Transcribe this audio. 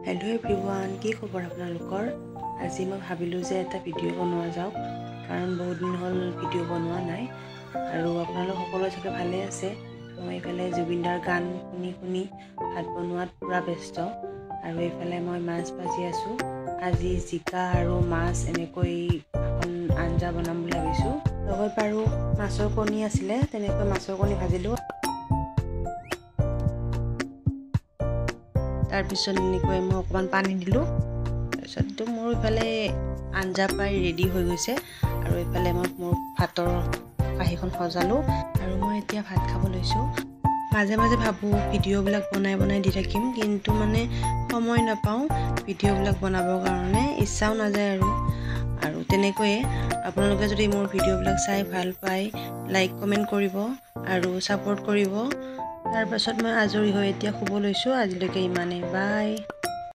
hello everyone কি খবৰ আপোনালোকৰ আজি মই ভাবিলো যে এটা ভিডিও বনোৱা যাওক কাৰণ বহুত দিন হল ভিডিও বনোৱা নাই আৰু আপোনালোক সকলো চাগে ভালে আছে মই এফালে জুবিনদাৰ গান শুনি ভাত বনোৱাত পুৰা ব্যস্ত আৰু এফালে মই মাছ ভাজি আছো আজি জিকা আৰু মাছ এনেকৈ এখন আঞ্জা বনাম বুলি ভাবিছো লগত বাৰু মাছৰ কণী আছিল তেনেকৈ মাছৰ কণী ভাজিলো তাৰ পিছত নিকৈ মই অকমান পানী দিলো তাৰপিছত তো মোৰ ইফালে আঞ্জা পাই ৰেডি হৈ গৈছে আৰু ইফালে মই মোৰ ভাতৰ কাঁহীখন সজালো আৰু মই এতিয়া ভাত খাব লৈছো মাজে মাজে ভাবো ভিডিওবিলাক বনাই দি থাকিম কিন্তু মানে সময় নাপাও ভিডিওবিলাক বনাবৰ কাৰণে ইচ্ছাও নাযায় আৰু তেনেকৈ আপোনালোকে যদি মোৰ ভিডিওবিলাক চাই ভাল পায় লাইক কমেন্ট কৰিব আৰু সাপোৰ্ট কৰিব তাৰ পাছত মই আজৰি হৈ এতিয়া শুব লৈছো আজিলৈকে ইমানে বাই